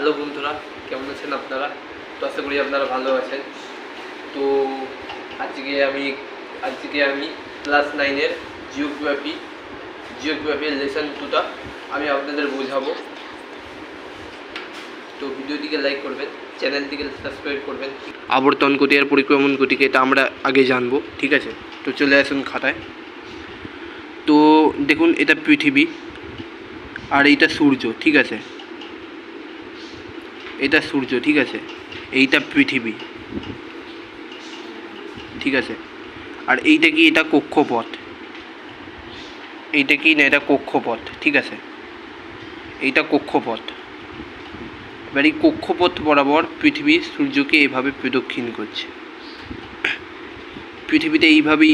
Hello বন্ধুরা, কেমন আছেন আপনারা? তো আশা করি আপনারা ভালো আছেন। তো আজকে আমি ক্লাস 9-এর জিওগ্রাফির লেসন 2টা আমি আপনাদের বোঝাবো। তো ভিডিওটিকে লাইক করবেন, চ্যানেলটিকে সাবস্ক্রাইব করবেন। আবর্তন গতি আর পরিক্রমণ গতিকে এটা আমরা আগে জানবো, ঠিক আছে? তো চলে আসুন খাতায়। তো দেখুন, এটা পৃথিবী আর এইটা সূর্য, ঠিক আছে? এটা সূর্য, ঠিক আছে? এইটা পৃথিবী, ঠিক আছে? আর এইটা কি? এটা কক্ষপথ। এইটা কি না? এটা কক্ষপথ, ঠিক আছে? এইটা কক্ষপথ। এবার এই কক্ষপথ বরাবর পৃথিবী সূর্যকে এভাবে প্রদক্ষিণ করছে। পৃথিবীতে এইভাবে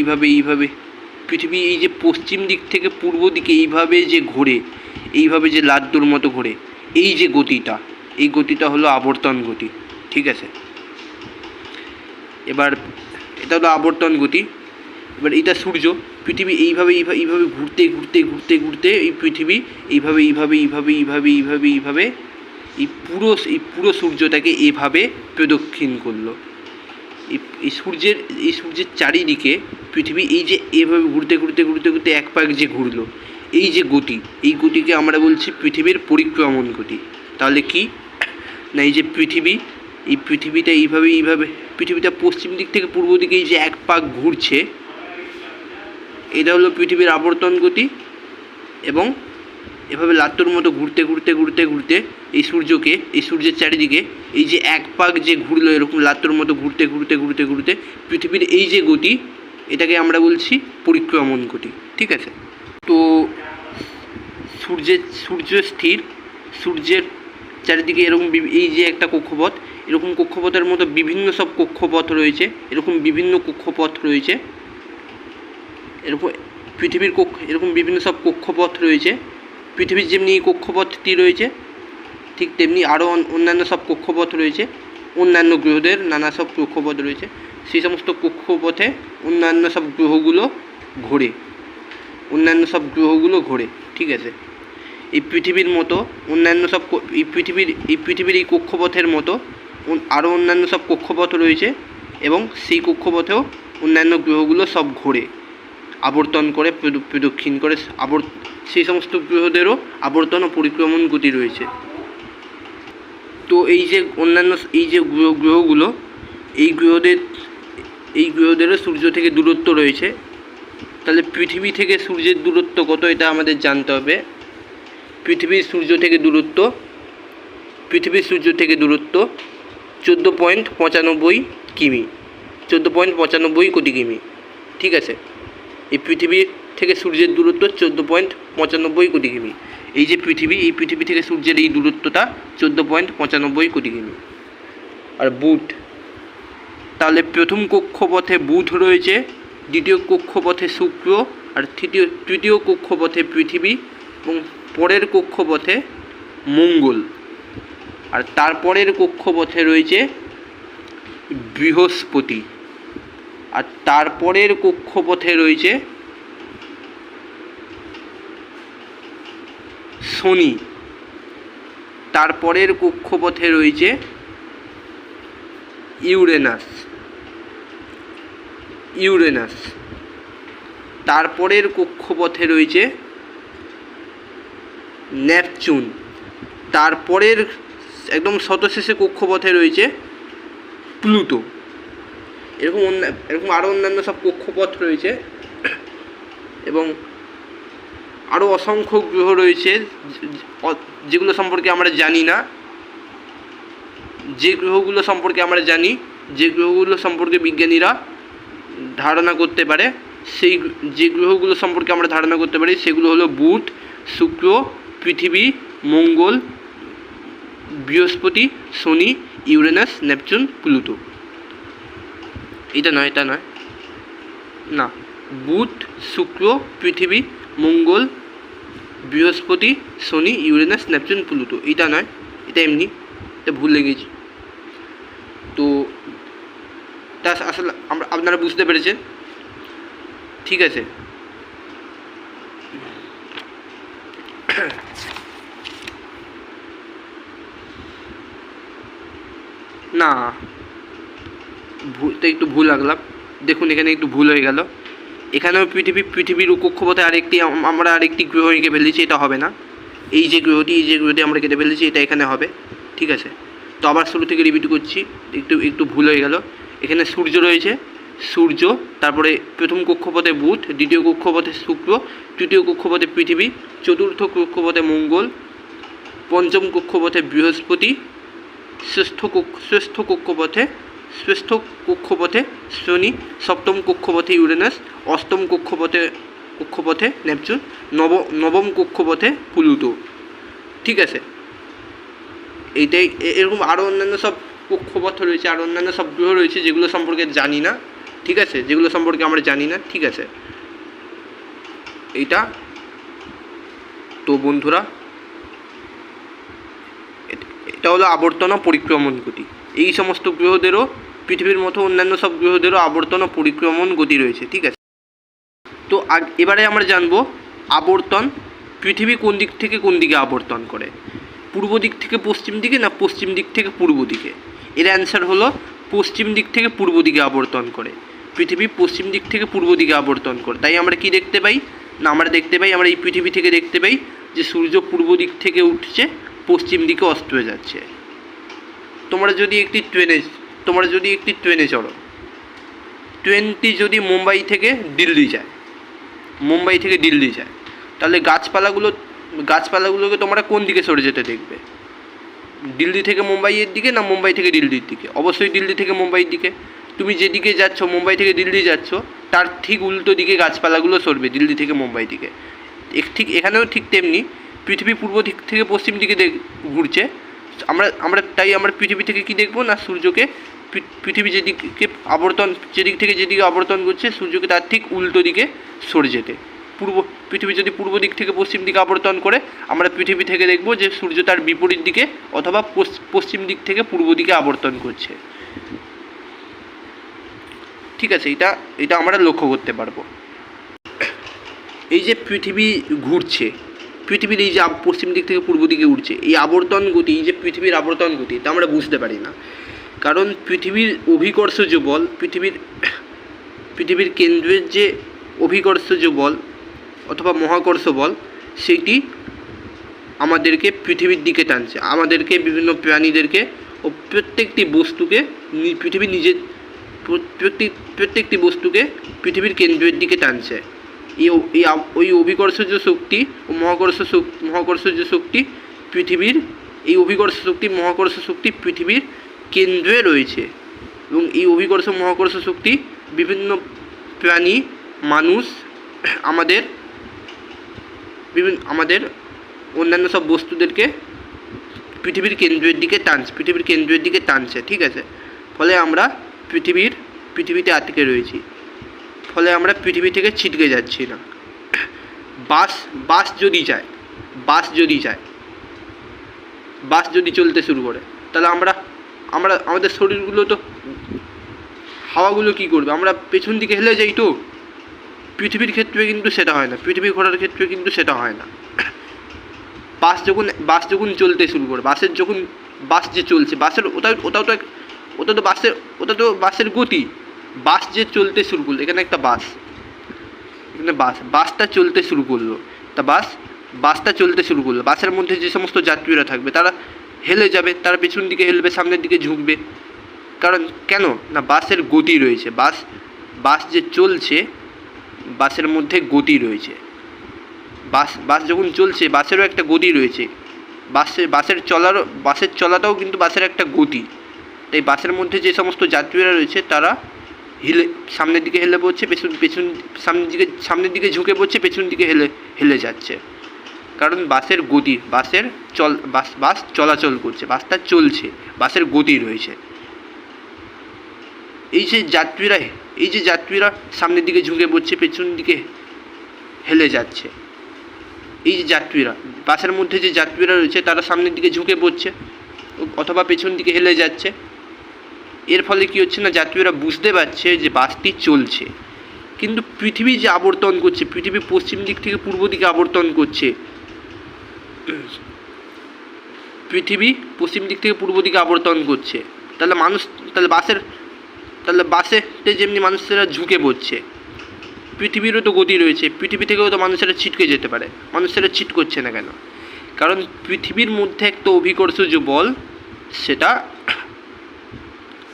পৃথিবী এই যে পশ্চিম দিক থেকে পূর্ব দিকে এইভাবে যে ঘোরে, এইভাবে যে লাড্ডুর মতো ঘোরে, এই যে গতিটা, এই গতিটা হলো আবর্তন গতি, ঠিক আছে? এবার এটা হলো আবর্তন গতি। এবার এটা সূর্য, পৃথিবী এইভাবে ঘুরতে এই পৃথিবী এইভাবে এই পুরো সূর্যটাকে এভাবে প্রদক্ষিণ করলো। এই সূর্যের চারিদিকে পৃথিবী এই যে এভাবে ঘুরতে এক পাক যে ঘুরলো, এই যে গতি, এই গতিকে আমরা বলছি পৃথিবীর পরিক্রমণ গতি। তাহলে কি না, এই যে পৃথিবীটা এইভাবে পৃথিবীটা পশ্চিম দিক থেকে পূর্ব দিকে এই যে এক পাক ঘুরছে, এটা হলো পৃথিবীর আবর্তন গতি। এবং এভাবে লাট্টুর মতো ঘুরতে এই সূর্যের চারিদিকে এই যে এক পাক যে ঘুরলো, এরকম লাট্টুর মতো ঘুরতে পৃথিবীর এই যে গতি, এটাকে আমরা বলছি পরিক্রমণ গতি, ঠিক আছে? তো সূর্য স্থির, সূর্যের চারিদিকে এরকম এই যে একটা কক্ষপথ, এরকম কক্ষপথের মতো বিভিন্ন সব কক্ষপথ রয়েছে, এরকম বিভিন্ন কক্ষপথ রয়েছে, এরকম পৃথিবীর এরকম বিভিন্ন সব কক্ষপথ রয়েছে। পৃথিবীর যেমনি এই কক্ষপথটি রয়েছে, ঠিক তেমনি আরও অন্যান্য সব কক্ষপথ রয়েছে। অন্যান্য গ্রহদের নানা সব কক্ষপথ রয়েছে। সেই সমস্ত কক্ষপথে অন্যান্য সব গ্রহগুলো ঘোরে, ঠিক আছে? এই পৃথিবীর মতো অন্যান্য সব এই পৃথিবীর এই কক্ষপথের মতো আরও অন্যান্য সব কক্ষপথ রয়েছে, এবং সেই কক্ষপথেও অন্যান্য গ্রহগুলো সব ঘোরে, আবর্তন করে প্রদক্ষিণ করে। সেই সমস্ত গ্রহদেরও আবর্তন ও পরিক্রমণ গতি রয়েছে। তো এই যে অন্যান্য গ্রহগুলো, এই গ্রহদেরও সূর্য থেকে দূরত্ব রয়েছে। তাহলে পৃথিবী থেকে সূর্যের দূরত্ব কত, এটা আমাদের জানতে হবে। পৃথিবীর সূর্য থেকে দূরত্ব 14.95 কিমি, 14.95 কোটি কিমি, ঠিক আছে? এই পৃথিবী থেকে সূর্যের দূরত্ব 14.95 কোটি কিমি। এই যে পৃথিবী থেকে সূর্যের এই দূরত্বটা 14.95 কোটি কিমি। আর বুধ, তাহলে প্রথম কক্ষপথে বুধ রয়েছে, দ্বিতীয় কক্ষপথে শুক্র, আর তৃতীয় কক্ষপথে পৃথিবী, এবং পরের কক্ষপথে মঙ্গল। আর তারপরের কক্ষপথে রয়েছে বৃহস্পতি। আর তারপরের কক্ষপথে রয়েছে শনি। তারপরের কক্ষপথে রয়েছে ইউরেনাস। তারপরের কক্ষপথে রয়েছে নেপচুন। তারপরের একদম শতশেষে কক্ষপথে রয়েছে প্লুটো। এরকম আরও অন্যান্য সব কক্ষপথ রয়েছে, এবং আরও অসংখ্য গ্রহ রয়েছে যেগুলো সম্পর্কে আমরা জানি না। যে গ্রহগুলো সম্পর্কে বিজ্ঞানীরা ধারণা করতে পারে, যে গ্রহগুলো সম্পর্কে আমরা ধারণা করতে পারি সেগুলো হলো বুধ, শুক্র, পৃথিবী, মঙ্গল, বৃহস্পতি, শনি, ইউরেনাস, নেপচুন, প্লুটো। এটা নয় না, বুধ, শুক্র, পৃথিবী, মঙ্গল, বৃহস্পতি, শনি, ইউরেনাস, নেপচুন, প্লুটো। এটা নয়, এটা এমনি, এটা ভুল লেগেছি। তো তা আসলে আপনারা বুঝতে পেরেছেন, ঠিক আছে? না, একটু ভুল লাগলাম। দেখুন এখানে একটু ভুল হয়ে গেল। এখানেও পৃথিবীর কক্ষপথে আমরা আরেকটি গ্রহ এঁকে ফেলেছি, এটা হবে না। এই যে গ্রহটি আমরা কেটে ফেলেছি, এটা এখানে হবে। ঠিক আছে, তো আবার শুরু থেকে রিপিট করছি, একটু ভুল হয়ে গেল। এখানে সূর্য রয়েছে, সূর্য, তারপরে প্রথম কক্ষপথে বুধ, দ্বিতীয় কক্ষপথে শুক্র, তৃতীয় কক্ষপথে পৃথিবী, চতুর্থ কক্ষপথে মঙ্গল, পঞ্চম কক্ষপথে বৃহস্পতি, ষষ্ঠ কক্ষপথে শনি, সপ্তম কক্ষপথে ইউরেনাস, অষ্টম কক্ষপথে নেপচুন, নবম কক্ষপথে প্লুটো। ঠিক আছে, এইটাই। এরকম আরও অন্যান্য সব কক্ষপথ রয়েছে, আরও অন্যান্য সব গ্রহ রয়েছে যেগুলো সম্পর্কে জানি না। ঠিক আছে, যেগুলো সম্পর্কে আমরা জানি না। ঠিক আছে, এইটা তো বন্ধুরা, এটা হলো আবর্তন ও পরিক্রমণ গতি। এই সমস্ত গ্রহদেরও পৃথিবীর মতো অন্যান্য সব গ্রহদেরও আবর্তন ও পরিক্রমণ গতি রয়েছে। ঠিক আছে, তো এবারে আমরা জানবো আবর্তন। পৃথিবী কোন দিক থেকে কোন দিকে আবর্তন করে, পূর্ব দিক থেকে পশ্চিম দিকে না পশ্চিম দিক থেকে পূর্ব দিকে? এর অ্যান্সার হলো পশ্চিম দিক থেকে পূর্ব দিকে আবর্তন করে। পৃথিবী পশ্চিম দিক থেকে পূর্ব দিকে আবর্তন করে। তাই আমরা কি দেখতে পাই না, আমরা এই পৃথিবী থেকে দেখতে পাই যে সূর্য পূর্ব দিক থেকে উঠছে, পশ্চিম দিকে অস্ত হয়ে যাচ্ছে। তোমরা যদি একটি ট্রেনে চড়ো, ট্রেনটি যদি মুম্বাই থেকে দিল্লি যায়, তাহলে গাছপালাগুলোকে তোমরা কোন দিকে সরে যেতে দেখবে? দিল্লি থেকে মুম্বাইয়ের দিকে না মুম্বাই থেকে দিল্লির দিকে? অবশ্যই দিল্লি থেকে মুম্বাইয়ের দিকে। তুমি যেদিকে যাচ্ছ, মুম্বাই থেকে দিল্লি যাচ্ছ, তার ঠিক উল্টো দিকে গাছপালাগুলো সরবে, দিল্লি থেকে মুম্বাই দিকে। ঠিক এখানেও ঠিক তেমনি পৃথিবী পূর্ব দিক থেকে পশ্চিম দিকে ঘুরছে। আমরা পৃথিবী থেকে কি দেখবো না, সূর্যকে, পৃথিবী যেদিক থেকে যেদিকে আবর্তন করছে, সূর্যকে তার ঠিক উল্টো দিকে সরে যেতে। পৃথিবী যদি পূর্ব দিক থেকে পশ্চিম দিকে আবর্তন করে, আমরা পৃথিবী থেকে দেখব যে সূর্য তার বিপরীত দিকে অথবা পশ্চিম দিক থেকে পূর্ব দিকে আবর্তন করছে। ঠিক আছে, এটা আমরা লক্ষ্য করতে পারবো। এই যে পৃথিবী ঘুরছে, পৃথিবীর এই যে পশ্চিম দিক থেকে পূর্ব দিকে উঠছে, এই আবর্তন গতি, এই যে পৃথিবীর আবর্তন গতি, তা আমরা বুঝতে পারি না। কারণ পৃথিবীর অভিকর্ষজ বল, পৃথিবীর কেন্দ্রের যে অভিকর্ষজ বল অথবা মহাকর্ষ বল, সেইটি আমাদেরকে পৃথিবীর দিকে টানছে, আমাদেরকে, বিভিন্ন প্রাণীদেরকে ও প্রত্যেকটি বস্তুকে, প্রত্যেকটি বস্তুকে পৃথিবীর কেন্দ্রের দিকে টানছে। ওই অভিকর্ষজ শক্তি ও মহাকর্ষজ শক্তি মহাকর্ষ শক্তি পৃথিবীর কেন্দ্রে রয়েছে। এবং এই মহাকর্ষ শক্তি বিভিন্ন প্রাণী, মানুষ, আমাদের অন্যান্য সব বস্তুদেরকে পৃথিবীর কেন্দ্রের দিকে টানছে। ঠিক আছে, ফলে আমরা পৃথিবীতে আটকে রয়েছি, ফলে আমরা পৃথিবী থেকে ছিটকে যাচ্ছি না। বাস যদি চলতে শুরু করে, তাহলে আমাদের শরীরগুলো তো, হাওয়াগুলো কী করবে? আমরা পেছন দিকে হেলে যাই। তো পৃথিবীর ক্ষেত্রে কিন্তু সেটা হয় না, পৃথিবী ঘোরার ক্ষেত্রে কিন্তু সেটা হয় না। বাস যখন চলতে শুরু করে, বাস যে চলছে, ওটা তো বাসের গতি। বাস যে চলতে শুরু করলো, এখানে বাসটা চলতে শুরু করলো, তা বাসটা চলতে শুরু করলো, বাসের মধ্যে যে সমস্ত যাত্রীরা থাকবে তারা হেলে যাবে, তারা পেছন দিকে হেলবে, সামনের দিকে ঝুঁকবে। কারণ কেন না, বাসের গতি রয়েছে। বাস যে চলছে, বাসের মধ্যে গতি রয়েছে। বাস যখন চলছে, বাসেরও একটা গতি রয়েছে। বাসের চলাটাও কিন্তু বাসের একটা গতি। তাই বাসের মধ্যে যে সমস্ত যাত্রীরা রয়েছে তারা সামনের দিকে হেলে পড়ছে, সামনের দিকে ঝুঁকে পড়ছে, পেছন দিকে হেলে যাচ্ছে। কারণ বাসের গতি, বাস চলাচল করছে, বাসটা চলছে, বাসের গতি রয়েছে। এই যে যাত্রীরা সামনের দিকে ঝুঁকে পড়ছে, পেছন দিকে হেলে যাচ্ছে, এই যে যাত্রীরা, বাসের মধ্যে যে যাত্রীরা রয়েছে তারা সামনের দিকে ঝুঁকে পড়ছে অথবা পেছন দিকে হেলে যাচ্ছে। এর ফলে কী হচ্ছে না, যাত্রীরা বুঝতে পারছে যে বাসটি চলছে। কিন্তু পৃথিবী যে আবর্তন করছে, পৃথিবী পশ্চিম দিক থেকে পূর্ব দিকে আবর্তন করছে, পৃথিবী পশ্চিম দিক থেকে পূর্ব দিকে আবর্তন করছে, তাহলে মানুষ তাহলে বাসেতে যেমনি মানুষেরা ঝুঁকে পড়ছে, পৃথিবীরও তো গতি রয়েছে, পৃথিবী থেকেও তো মানুষেরা ছিটকে যেতে পারে। মানুষেরা ছিট করছে না কেন? কারণ পৃথিবীর মধ্যে একটা অভিকর্ষজ বল, সেটা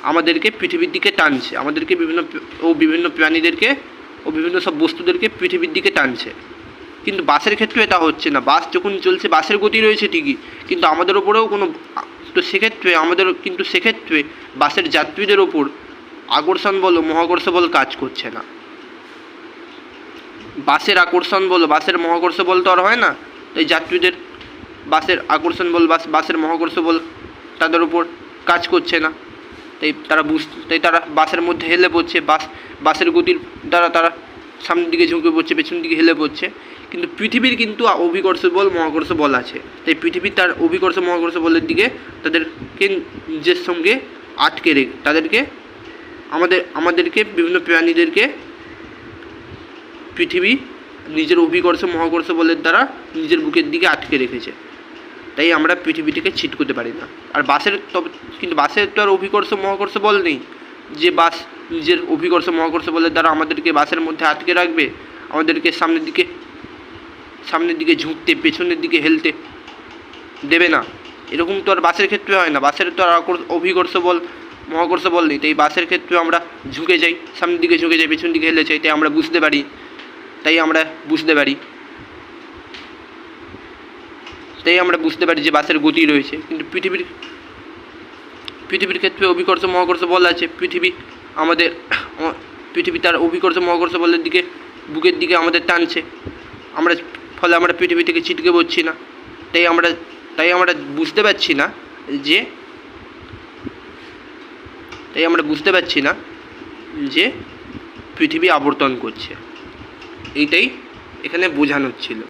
আমাদেরকে পৃথিবীর দিকে টানছে, আমাদেরকে বিভিন্ন প্রাণীদেরকে ও বিভিন্ন সব বস্তুদেরকে পৃথিবীর দিকে টানছে। কিন্তু বাসের ক্ষেত্রে এটা হচ্ছে না। বাস যখন চলছে, বাসের গতি রয়েছে ঠিকই, কিন্তু আমাদের ওপরেও সেক্ষেত্রে বাসের যাত্রীদের ওপর আকর্ষণ বল, মহাকর্ষ বল কাজ করছে না। বাসের আকর্ষণ বল, বাসের মহাকর্ষ বল তো আর হয় না, তাই যাত্রীদের বাসের আকর্ষণ বল, বাসের মহাকর্ষ বল তাদের উপর কাজ করছে না। তাই তারা বাসের মধ্যে হেলে পড়ছে, বাসের গতির দ্বারা তারা সামনের দিকে ঝুঁকে পড়ছে, পেছন দিকে হেলে পড়ছে। কিন্তু পৃথিবীর কিন্তু অভিকর্ষ বল, মহাকর্ষ বল আছে, তাই পৃথিবী তার অভিকর্ষ মহাকর্ষ বলের দিকে তাদেরকে নিজের সঙ্গে আটকে রেখে আমাদেরকে বিভিন্ন প্রাণীদেরকে পৃথিবী নিজের অভিকর্ষ মহাকর্ষ বলের দ্বারা নিজের বুকের দিকে আটকে রেখেছে। তাই আমরা পৃথিবী থেকে ছিটকতে পারি না। আর বাসের তো আর অভিকর্ষ মহাকর্ষ বল নেই যে বাস নিজের অভিকর্ষ মহাকর্ষ বলের দ্বারা আমাদেরকে বাসের মধ্যে আটকে রাখবে, আমাদেরকে সামনের দিকে ঝুঁকতে, পেছনের দিকে হেলতে দেবে না। এরকম তো আর বাসের ক্ষেত্রে হয় না। বাসের তো আর অভিকর্ষ বল, মহাকর্ষ বল নেই, তাই বাসের ক্ষেত্রে আমরা ঝুঁকে যাই, সামনের দিকে ঝুঁকে যাই, পেছন দিকে হেলে যাই। তাই আমরা বুঝতে পারি যে বাসের গতি রয়েছে। কিন্তু পৃথিবীর ক্ষেত্রে অভিকর্ষ মহাকর্ষ বল আছে। পৃথিবী তার অভিকর্ষ মহাকর্ষ বলের দিকে, বুকের দিকে আমাদের টানছে, ফলে আমরা পৃথিবী থেকে ছিটকে পড়ছি না। তাই আমরা বুঝতে পারছি না যে পৃথিবী আবর্তন করছে। এইটাই এখানে বোঝানো ছিল।